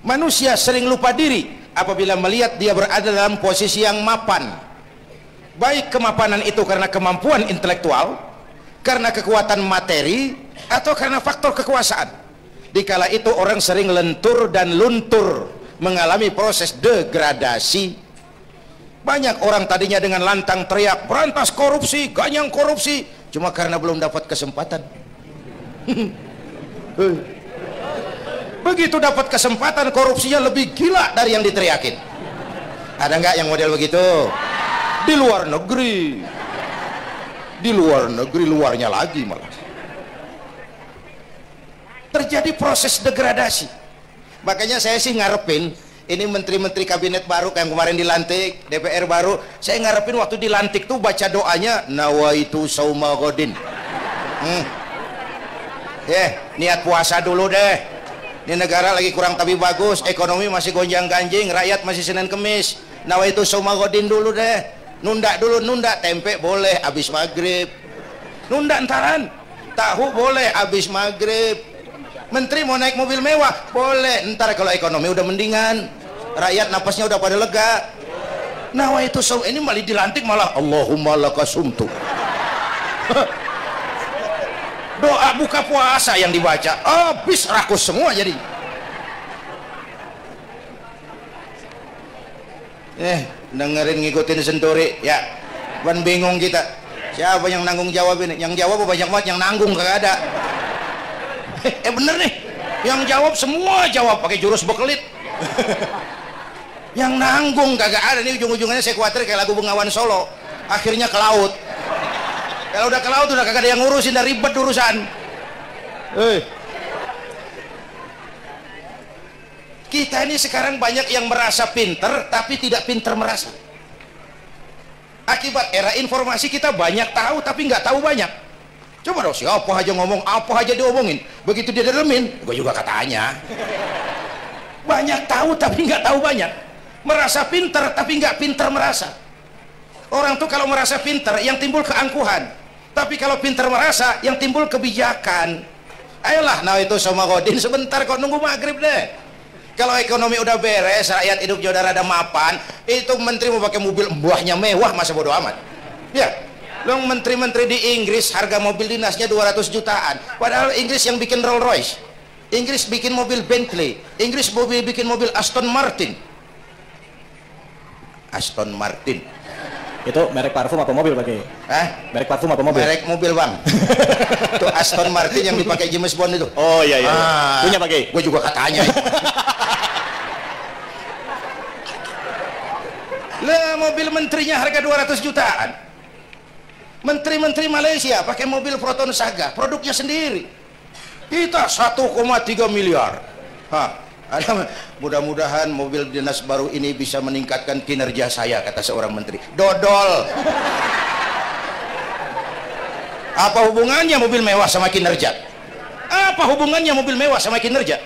Manusia sering lupa diri apabila melihat dia berada dalam posisi yang mapan, baik kemapanan itu karena kemampuan intelektual, karena kekuatan materi, atau karena faktor kekuasaan. Dikala itu orang sering lentur dan luntur, mengalami proses degradasi. Banyak orang tadinya dengan lantang teriak berantas korupsi, ganyang korupsi, cuma karena belum dapat kesempatan. Begitu dapat kesempatan, korupsinya lebih gila dari yang diteriakin. Ada nggak yang model begitu? Di luar negeri, di luar negeri, luarnya lagi malah terjadi proses degradasi. Makanya saya sih ngarepin ini menteri-menteri kabinet baru yang kemarin dilantik, DPR baru, saya ngarepin waktu dilantik tuh baca doanya nawaitu sauma godin. Niat puasa dulu deh. Ini negara lagi kurang tapi bagus, ekonomi masih gonjang ganjing, rakyat masih Senin Kemis. Nawaitu sauma godin dulu deh. Nunda dulu, nunda tempe boleh habis maghrib. Nunda entaran. Tahu boleh habis maghrib. Menteri mau naik mobil mewah boleh, ntar kalau ekonomi udah mendingan, rakyat napasnya udah pada lega. Nawaitu saum, ini malah dilantik malah Allahumma lakasumtu. Doa buka puasa yang dibaca habis rakus semua jadi. Dengerin ngikutin senturi ya, ban bingung kita siapa yang nanggung jawab ini. Yang jawab banyak banget, yang nanggung kagak ada. Bener nih, yang jawab semua jawab pakai jurus bekelit. Yang nanggung kagak ada. Nih ujung-ujungnya saya khawatir kayak lagu Bengawan Solo, akhirnya ke laut. Kalau udah ke laut udah kagak ada yang ngurusin, udah ribet urusan. Kita ini sekarang banyak yang merasa pinter tapi tidak pinter merasa. Akibat era informasi kita banyak tahu tapi nggak tahu banyak. Coba dong, siapa aja ngomong apa aja diomongin, begitu dia dalemin gue juga katanya. Banyak tahu tapi nggak tahu banyak. Merasa pinter tapi nggak pinter merasa. Orang tuh kalau merasa pinter yang timbul keangkuhan, tapi kalau pinter merasa yang timbul kebijakan. Ayolah, nah itu sama Godin sebentar kok, nunggu maghrib deh. Kalau ekonomi udah beres, rakyat hidup udah rada mapan, itu menteri mau pakai mobil buahnya mewah masa bodo amat. Ya, lo menteri-menteri di Inggris harga mobil dinasnya 200 jutaan, padahal Inggris yang bikin Rolls Royce, Inggris bikin mobil Bentley, Inggris bikin mobil Aston Martin. Aston Martin itu merek parfum apa mobil pakai? Merek parfum apa mobil? Merek mobil bang. Itu Aston Martin yang dipakai James Bond itu. Oh iya iya. Punya pakai? Gue juga katanya. Lah mobil menterinya harga 200 jutaan. Menteri-menteri Malaysia pakai mobil Proton Saga, produknya sendiri. Kita 1,3 miliar. Mudah-mudahan mobil dinas baru ini bisa meningkatkan kinerja saya, kata seorang menteri. Dodol. Apa hubungannya mobil mewah sama kinerja? Apa hubungannya mobil mewah sama kinerja?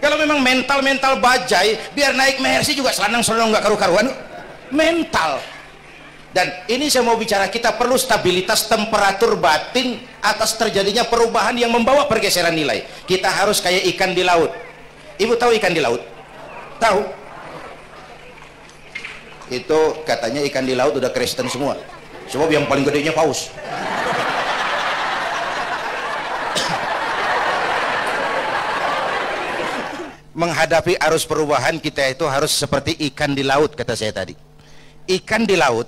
Kalau memang mental bajai, biar naik Mercy juga selanang-selanang nggak karu-karuan. Mental. Dan ini saya mau bicara, kita perlu stabilitas temperatur batin atas terjadinya perubahan yang membawa pergeseran nilai. Kita harus kayak ikan di laut. Ibu tahu ikan di laut? Tahu? Itu katanya ikan di laut udah Kristen semua. Sebab yang paling gedenya paus. Menghadapi arus perubahan kita itu harus seperti ikan di laut, kata saya tadi. Ikan di laut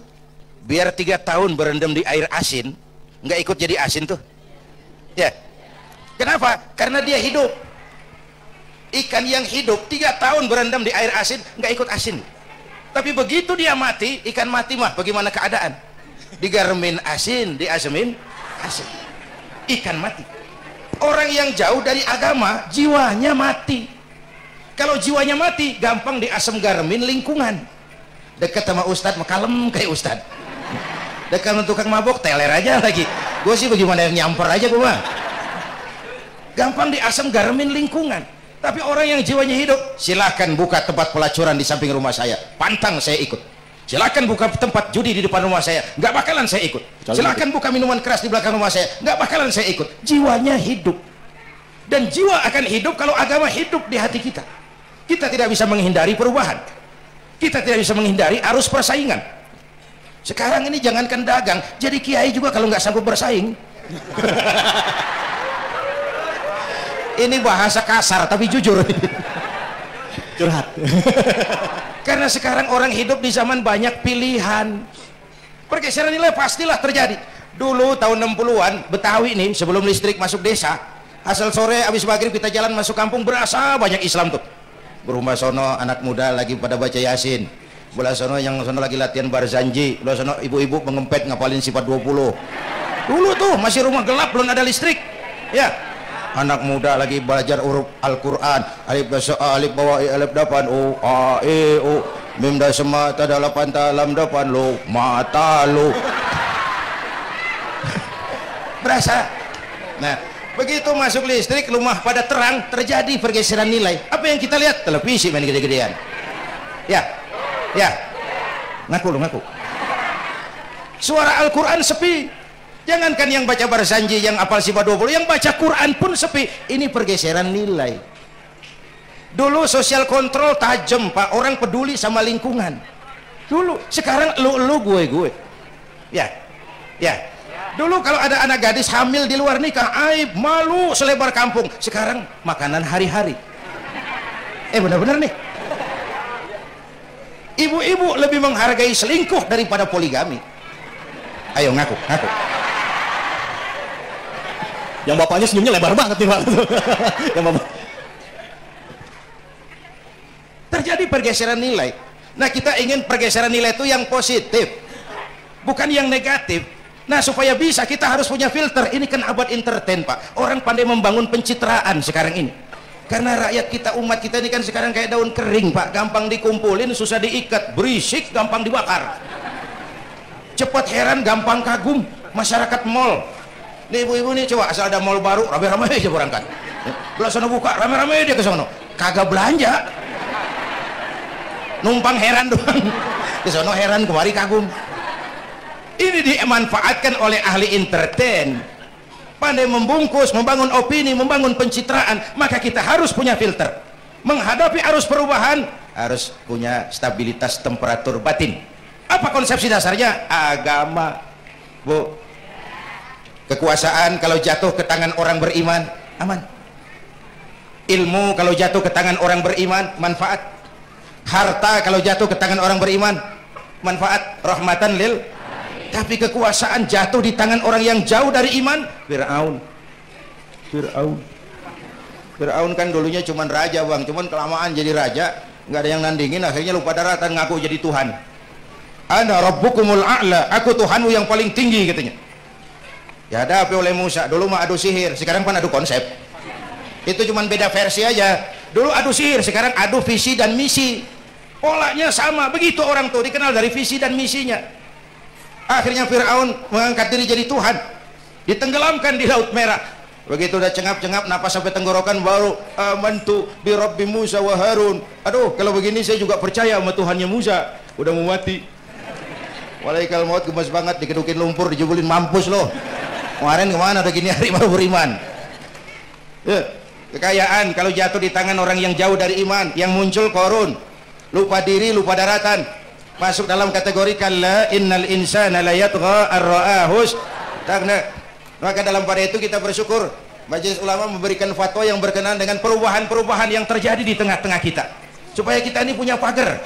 biar 3 tahun berendam di air asin, nggak ikut jadi asin tuh. Ya. Kenapa? Karena dia hidup. Ikan yang hidup 3 tahun berendam di air asin nggak ikut asin. Tapi begitu dia mati, ikan mati mah bagaimana keadaan? Digaremin asin, diasemin asin. Ikan mati. Orang yang jauh dari agama, jiwanya mati. Kalau jiwanya mati, gampang diasem garemin lingkungan. Dekat sama ustadz, kalem kayak ustadz. Dekat sama tukang mabok, teler aja lagi. Gue sih bagaimana yang nyamper aja gue mah. Gampang diasem garemin lingkungan. Tapi orang yang jiwanya hidup, silakan buka tempat pelacuran di samping rumah saya, pantang saya ikut. Silakan buka tempat judi di depan rumah saya, nggak bakalan saya ikut. Silakan buka minuman keras di belakang rumah saya, nggak bakalan saya ikut. Jiwanya hidup. Dan jiwa akan hidup kalau agama hidup di hati kita. Kita tidak bisa menghindari perubahan, kita tidak bisa menghindari arus persaingan. Sekarang ini jangankan dagang, jadi kiai juga kalau nggak sanggup bersaing. Ini bahasa kasar tapi jujur. Curhat. Karena sekarang orang hidup di zaman banyak pilihan, pergeseran nilai pastilah terjadi. Dulu tahun 60-an Betawi nih, sebelum listrik masuk desa, asal sore habis maghrib kita jalan masuk kampung, berasa banyak Islam tuh. Berumah sono anak muda lagi pada baca Yasin, belah sono yang sono lagi latihan barzanji, belah sono ibu-ibu mengempet ngapalin sifat 20. Dulu tuh masih rumah gelap, belum ada listrik ya. Anak muda lagi belajar huruf Al-Quran, alif basa alif bawa alif dapan o a e o mim da sema ta da lapan ta lam dapan lo mata lo. Berasa. Nah, begitu masuk listrik, rumah pada terang, terjadi pergeseran nilai. Apa yang kita lihat? Televisi main gede-gedean. Ya, ya. Ngaku lu, ngaku. Suara Al-Quran sepi. Jangankan yang baca barzanji, yang apal sifat 20, yang baca Quran pun sepi. Ini pergeseran nilai. Dulu sosial kontrol tajam, Pak. Orang peduli sama lingkungan. Dulu, sekarang lu gue. Ya, ya. Dulu kalau ada anak gadis hamil di luar nikah, aib, malu selebar kampung. Sekarang makanan hari-hari. Benar-benar nih. Ibu-ibu lebih menghargai selingkuh daripada poligami. Ayo ngaku. Yang bapaknya senyumnya lebar banget nih Pak. Yang bapak. Terjadi pergeseran nilai. Nah, kita ingin pergeseran nilai itu yang positif, bukan yang negatif. Nah, supaya bisa kita harus punya filter. Ini kan abad entertain, Pak. Orang pandai membangun pencitraan sekarang ini. Karena rakyat kita, umat kita ini kan sekarang kayak daun kering, Pak. Gampang dikumpulin, susah diikat. Berisik, gampang dibakar. Cepat heran, gampang kagum. Masyarakat mall. Nih ibu-ibu nih, coba asal ada mall baru, rame-rame aja berangkat. Belah sana buka, rame-rame dia ke sana. Kagak belanja. Numpang heran doang. Ke sana heran, kemari kagum. Ini dimanfaatkan oleh ahli entertain. Pandai membungkus, membangun opini, membangun pencitraan. Maka kita harus punya filter. Menghadapi arus perubahan, harus punya stabilitas temperatur batin. Apa konsepsi dasarnya? Agama, Bu. Kekuasaan kalau jatuh ke tangan orang beriman, aman. Ilmu kalau jatuh ke tangan orang beriman, manfaat. Harta kalau jatuh ke tangan orang beriman, manfaat. Rahmatan lil. Tapi kekuasaan jatuh di tangan orang yang jauh dari iman, Fir'aun kan dulunya cuman raja, Bang. Cuman kelamaan jadi raja, nggak ada yang nandingin, akhirnya lupa daratan, ngaku jadi Tuhan. Ana rabbukumul a'la, aku Tuhanmu yang paling tinggi, katanya. Ya hadapi oleh Musa. Dulu mah adu sihir, sekarang kan adu konsep. Itu cuman beda versi aja. Dulu adu sihir, sekarang adu visi dan misi. Polanya sama. Begitu orang tuh dikenal dari visi dan misinya. Akhirnya Fir'aun mengangkat diri jadi Tuhan, ditenggelamkan di Laut Merah. Begitu udah cengap-cengap napas sampai tenggorokan, baru amantu bi Rabbi Musa wa Harun. Aduh, kalau begini saya juga percaya sama Tuhannya Musa. Udah mau mati. Walaikal maut, gemes banget, dikedukin lumpur, dijebulin, mampus loh. Kemarin kemana udah gini hari baru beriman. Ya, kekayaan kalau jatuh di tangan orang yang jauh dari iman, yang muncul korun, lupa diri, lupa daratan, masuk dalam kategori kalla innal insana la yatgha ar-ra'ahus tagna. Maka dalam pada itu kita bersyukur Majelis Ulama memberikan fatwa yang berkenaan dengan perubahan-perubahan yang terjadi di tengah-tengah kita, supaya kita ini punya pagar,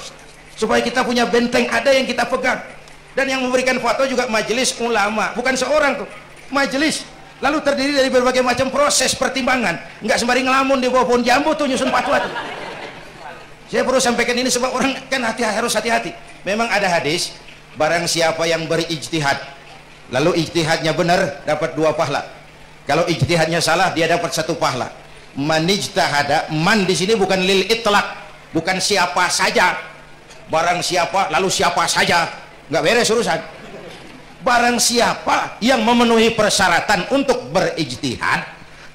supaya kita punya benteng ada yang kita pegang. Dan yang memberikan fatwa juga Majelis Ulama, bukan seorang tuh, majelis. Lalu terdiri dari berbagai macam proses pertimbangan. Nggak sembari ngelamun di bawah pohon jambu tuh nyusun fatwa tuh. Saya perlu sampaikan ini sebab orang kan harus hati-hati. Memang ada hadis, barang siapa yang berijtihad lalu ijtihadnya benar, dapat 2 pahala. Kalau ijtihadnya salah, dia dapat 1 pahala. Man ijtahada, man di sini bukan lil itlaq, bukan siapa saja. Barang siapa lalu siapa saja, nggak beres urusan. Barang siapa yang memenuhi persyaratan untuk berijtihad,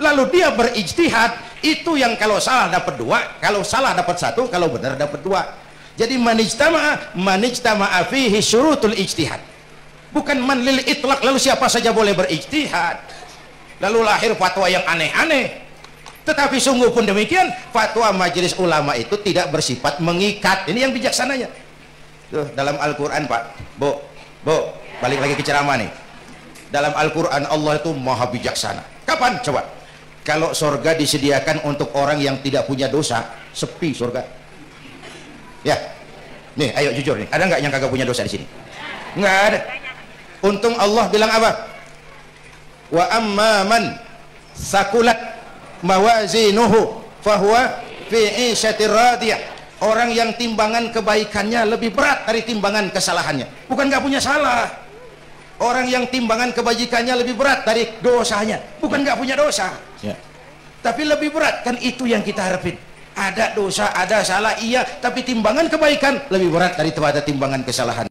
lalu dia berijtihad, itu yang kalau salah dapat 2, kalau salah dapat 1, kalau benar dapat 2. Jadi manijtama'a fihi syurutul ijtihad, bukan man lil itlaq, lalu siapa saja boleh berijtihad. Lalu lahir fatwa yang aneh-aneh. Tetapi sungguh pun demikian, fatwa majelis ulama itu tidak bersifat mengikat. Ini yang bijaksananya. Tuh, dalam Al-Quran Pak, Bu, balik lagi ke ceramah nih. Dalam Al-Quran Allah itu maha bijaksana. Kapan? Coba. Kalau surga disediakan untuk orang yang tidak punya dosa, sepi surga. Ya, nih, ayo jujur nih. Ada nggak yang kagak punya dosa di sini? Nggak ada. Untung Allah bilang apa? Wa amman sakulat mawazinuhu fahuwa fi 'isyatir radiyah. Orang yang timbangan kebaikannya lebih berat dari timbangan kesalahannya. Bukan nggak punya salah. Orang yang timbangan kebajikannya lebih berat dari dosanya. Bukan nggak punya dosa. Ya. Tapi lebih berat, kan itu yang kita harapin. Ada dosa, ada salah, iya, tapi timbangan kebaikan lebih berat daripada timbangan kesalahan.